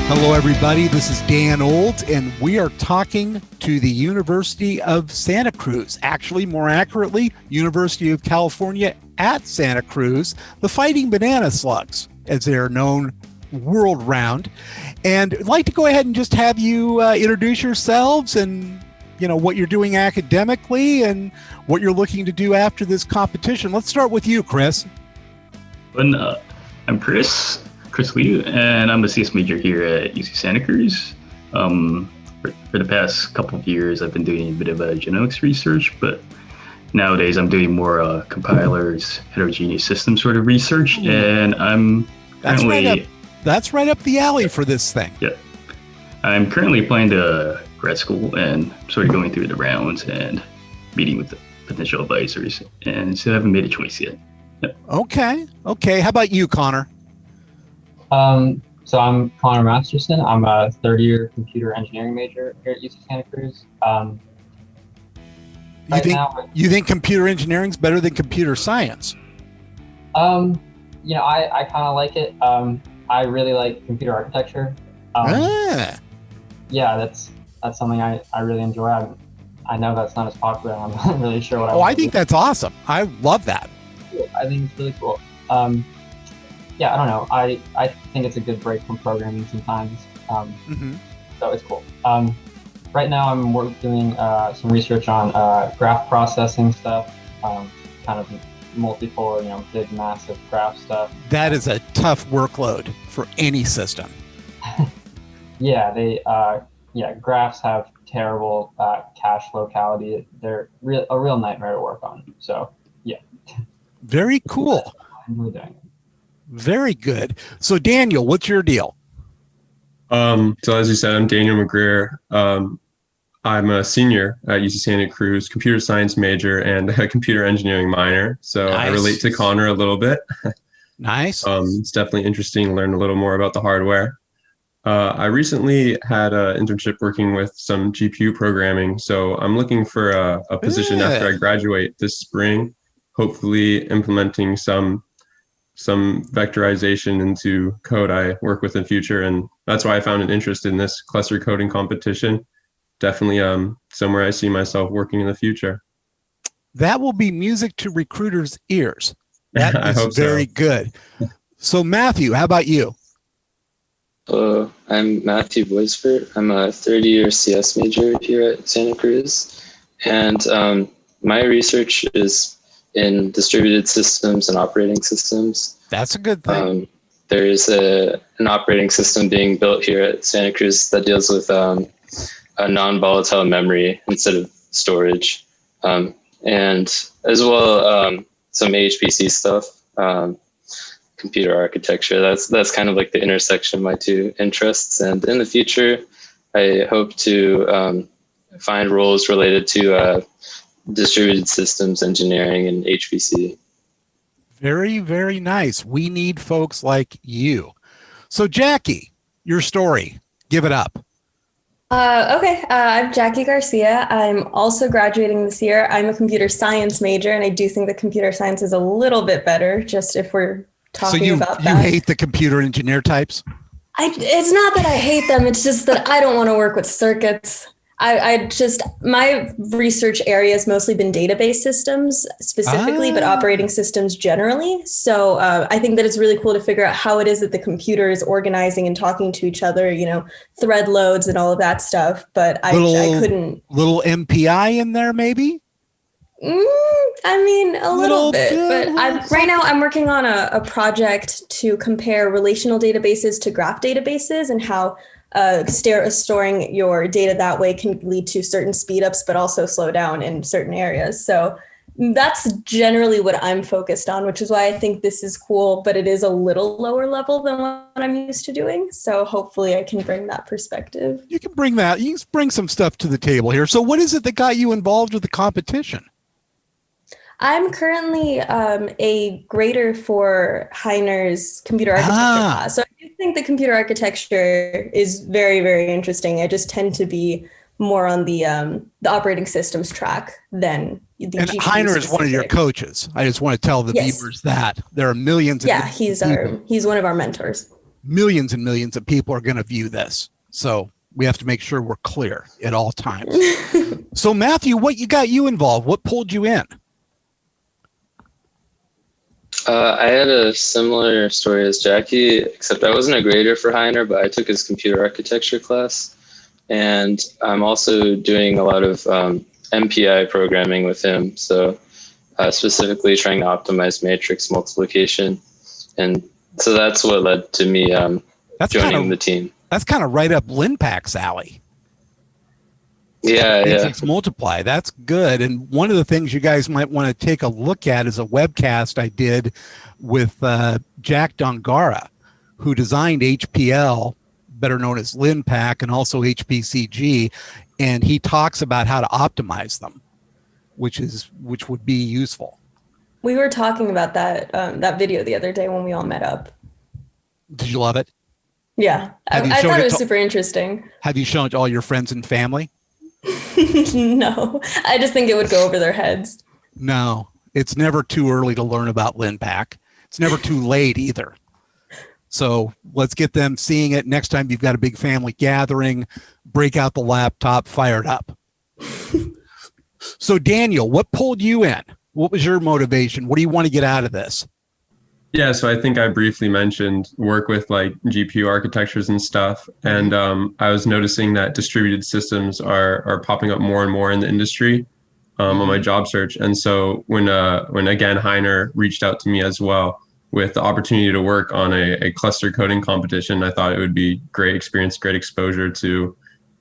Hello, everybody. This is Dan Olds, and we are talking to the University of Santa Cruz. Actually, more accurately, University of California at Santa Cruz, the Fighting Banana Slugs, as they are known world round. And I'd like to go ahead and just have you introduce yourselves and, you know, what you're doing academically and what you're looking to do after this competition. Let's start with you, Chris. I'm Chris Liu, and I'm a CS major here at UC Santa Cruz. For the past couple of years, I've been doing a bit of genomics research, but nowadays I'm doing more compilers, heterogeneous system sort of research, and I'm currently... That's right up the alley for this thing. Yeah. I'm currently applying to grad school and sort of going through the rounds and meeting with the potential advisors, and still haven't made a choice yet. Yep. Okay. How about you, Connor? So I'm Connor Masterson. I'm a third-year computer engineering major here at UC Santa Cruz. You think computer engineering is better than computer science? I kind of like it. I really like computer architecture. Yeah, that's something I really enjoy. I know that's not as popular. I'm not really sure what I think that's awesome. I love that. I think it's really cool. Yeah, I don't know. I think it's a good break from programming sometimes. So it's cool. Right now I'm doing some research on graph processing stuff, kind of multipolar, big, massive graph stuff. That is a tough workload for any system. Yeah, graphs have terrible cache locality. They're a real nightmare to work on. So, yeah. Very cool. I'm really doing it. Very good. So Daniel, what's your deal? So as you said, I'm Daniel McGrath. I'm a senior at UC Santa Cruz, computer science major and a computer engineering minor. So nice. I relate to Connor a little bit. Nice. It's definitely interesting to learn a little more about the hardware. I recently had an internship working with some GPU programming. So I'm looking for a position after I graduate this spring, hopefully implementing some vectorization into code I work with in the future. And that's why I found an interest in this cluster coding competition. Definitely somewhere I see myself working in the future. That will be music to recruiters' ears. That is very good. So Matthew, how about you? I'm Matthew Blissford. I'm a third-year CS major here at Santa Cruz. And my research is in distributed systems and operating systems. That's a good thing. There is an operating system being built here at Santa Cruz that deals with a non-volatile memory instead of storage. And as well, some HPC stuff, computer architecture. That's kind of like the intersection of my two interests. And in the future, I hope to find roles related to distributed systems engineering and HPC. Very, very nice. We need folks like you. So Jacky, your story, give it up. Okay, I'm Jacky Garcia. I'm also graduating this year. I'm a computer science major, and I do think that computer science is a little bit better, just if we're talking about that. So you hate the computer engineer types? It's not that I hate them. It's just that I don't want to work with circuits. My research area has mostly been database systems specifically, but operating systems generally. So I think that it's really cool to figure out how it is that the computer is organizing and talking to each other, thread loads and all of that stuff. But I couldn't. Little MPI in there, maybe? A little bit. But right now I'm working on a project to compare relational databases to graph databases and how storing your data that way can lead to certain speed ups, but also slow down in certain areas. So that's generally what I'm focused on, which is why I think this is cool, but it is a little lower level than what I'm used to doing. So hopefully I can bring that perspective. You can bring some stuff to the table here. So what is it that got you involved with the competition? I'm currently a grader for Heiner's computer architecture class. So I do think the computer architecture is very, very interesting. I just tend to be more on the operating systems track than the GPU. And Heiner is one of your coaches. I just want to tell the viewers that there are millions of he's one of our mentors. millions and millions of people are going to view this. So we have to make sure we're clear at all times. So Matthew, what got you involved? What pulled you in? I had a similar story as Jacky, except I wasn't a grader for Heiner, but I took his computer architecture class. And I'm also doing a lot of MPI programming with him. So specifically trying to optimize matrix multiplication. And so that's what led to me joining the team. That's kind of right up LinPack's alley. Yeah. Matrix multiply. That's good. And one of the things you guys might want to take a look at is a webcast I did with Jack Dongara, who designed HPL, better known as LinPack, and also HPCG. And he talks about how to optimize them, which would be useful. We were talking about that video the other day when we all met up. Did you love it? Yeah, I thought it was super interesting. Have you shown it to all your friends and family? No, I just think it would go over their heads. No, it's never too early to learn about LinPack. It's never too late either. So let's get them seeing it. Next time you've got a big family gathering, break out the laptop, fire it up. So Daniel, what pulled you in? What was your motivation? What do you want to get out of this? Yeah, so I think I briefly mentioned work with like GPU architectures and stuff. And I was noticing that distributed systems are popping up more and more in the industry on my job search. And so when again, Heiner reached out to me as well with the opportunity to work on a cluster coding competition, I thought it would be great experience, great exposure to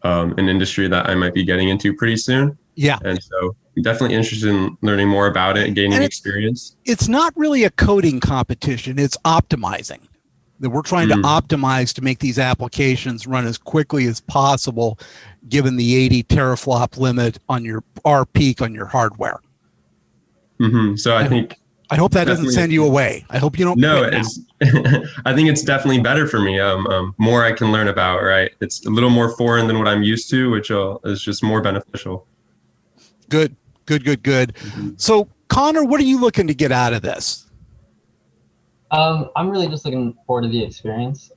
an industry that I might be getting into pretty soon. Yeah. And so I'm definitely interested in learning more about it and gaining experience. It's not really a coding competition. It's optimizing. That we're trying to optimize to make these applications run as quickly as possible, given the 80 teraflop limit on your R peak on your hardware. So I hope that doesn't send you away. I hope you don't. No, I think it's definitely better for me. More I can learn about, right? It's a little more foreign than what I'm used to, which is just more beneficial. Good. So Connor, what are you looking to get out of this? I'm really just looking forward to the experience.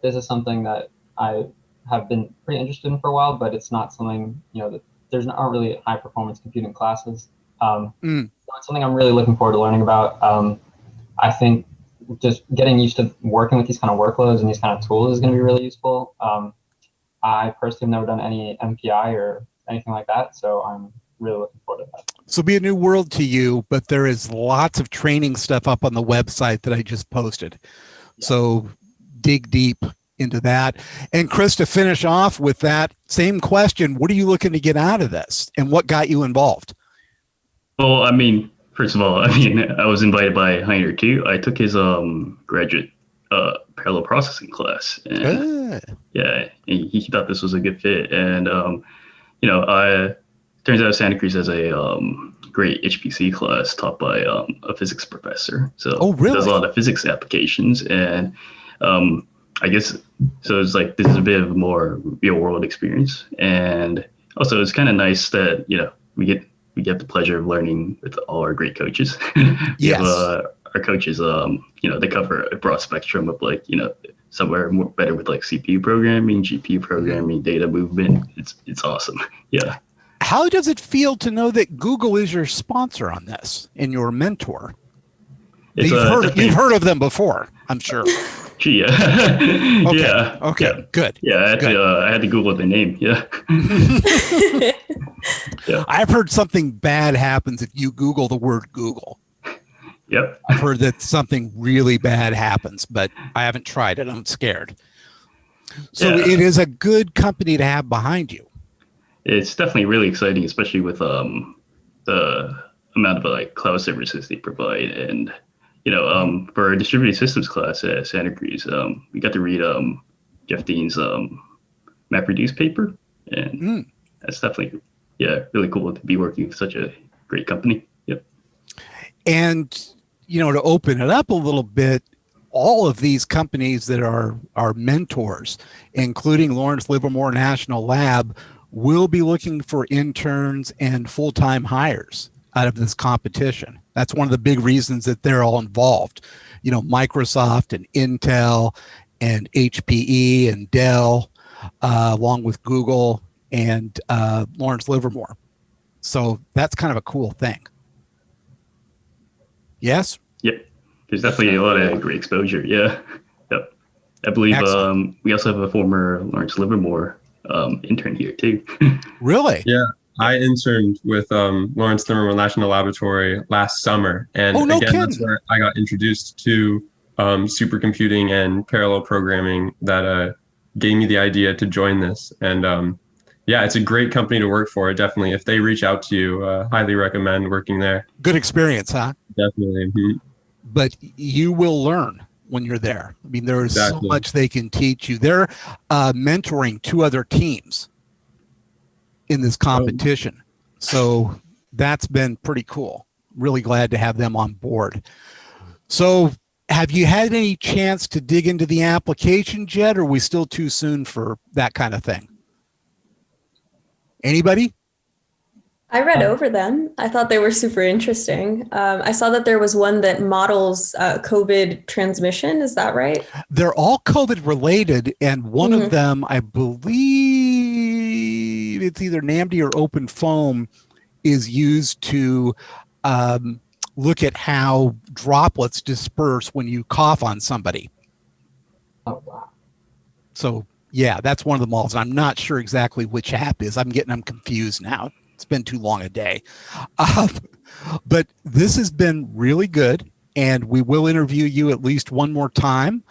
This is something that I have been pretty interested in for a while, but it's not something, that there's aren't really high performance computing classes. So it's something I'm really looking forward to learning about. I think just getting used to working with these kind of workloads and these kind of tools is going to be really useful. I personally have never done any MPI or anything like that, so I'm really looking forward to that. So be a new world to you, but there is lots of training stuff up on the website that I just posted. Yeah. So dig deep into that. And Chris, to finish off with that same question, what are you looking to get out of this and what got you involved? Well, first of all, I was invited by Heiner too. I took his graduate parallel processing class. And, yeah, he thought this was a good fit. And, turns out Santa Cruz has a great HPC class taught by a physics professor. So really? Does a lot of physics applications. And I guess, so it's like, this is a bit of a more real world experience. And also it's kind of nice that, we get the pleasure of learning with all our great coaches. Yes. Our coaches, they cover a broad spectrum of somewhere more better with like CPU programming, GPU programming, data movement. It's awesome. Yeah. How does it feel to know that Google is your sponsor on this and your mentor? You've heard of them before, I'm sure. Gee, yeah. Okay. Yeah. Okay. Yeah. Good. Yeah, I had to Google the name. Yeah. Yeah. I've heard something bad happens if you Google the word Google. Yep. I've heard that something really bad happens, but I haven't tried it. I'm scared. So It is a good company to have behind you. It's definitely really exciting, especially with the amount of cloud services they provide. And for our distributed systems class at Santa Cruz, we got to read Jeff Dean's MapReduce paper, and that's definitely really cool to be working with such a great company. Yep. And to open it up a little bit, all of these companies that are our mentors, including Lawrence Livermore National Lab, will be looking for interns and full-time hires out of this competition. That's one of the big reasons that they're all involved. Microsoft and Intel and HPE and Dell, along with Google and Lawrence Livermore. So that's kind of a cool thing. Yes? Yep. There's definitely a lot of great exposure. Yeah. Yep. I believe we also have a former Lawrence Livermore intern here too. Really? Yeah. I interned with Lawrence Livermore National Laboratory last summer. And that's where I got introduced to supercomputing and parallel programming that gave me the idea to join this. And yeah, it's a great company to work for. Definitely. If they reach out to you, highly recommend working there. Good experience, huh? Definitely. Mm-hmm. But you will learn when you're there. I mean, there is so much they can teach you. They're mentoring 2 other teams in this competition. So that's been pretty cool. Really glad to have them on board. So have you had any chance to dig into the applications yet, or are we still too soon for that kind of thing? Anybody? I read over them. I thought they were super interesting. I saw that there was one that models COVID transmission. Is that right? They're all COVID related, and one of them, I believe it's either NAMD or OpenFOAM, is used to look at how droplets disperse when you cough on somebody. Oh, wow. So yeah, that's one of the models. I'm not sure exactly which app is. I'm confused now. It's been too long a day. But this has been really good, and we will interview you at least one more time.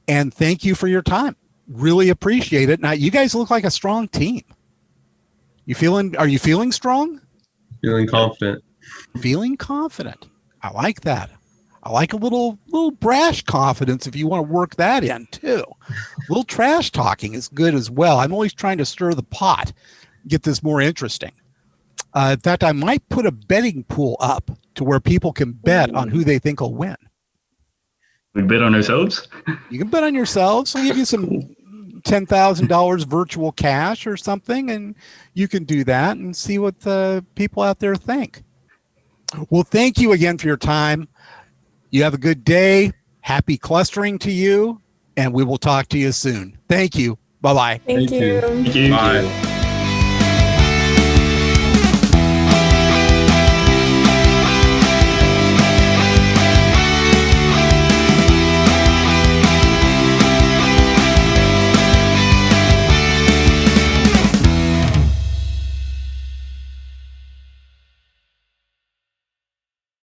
And thank you for your time. Really appreciate it. Now, you guys look like a strong team. Are you feeling strong? Feeling confident. Feeling confident. I like that. I like a little brash confidence if you want to work that in too. A little trash talking is good as well. I'm always trying to stir the pot, get this more interesting. In fact, I might put a betting pool up to where people can bet on who they think will win. We bet on ourselves? You can bet on yourselves. I'll give you some $10,000 virtual cash or something, and you can do that and see what the people out there think. Well, thank you again for your time. You have a good day. Happy clustering to you, and we will talk to you soon. Thank you. Bye-bye. Thank you. Thank you. Bye.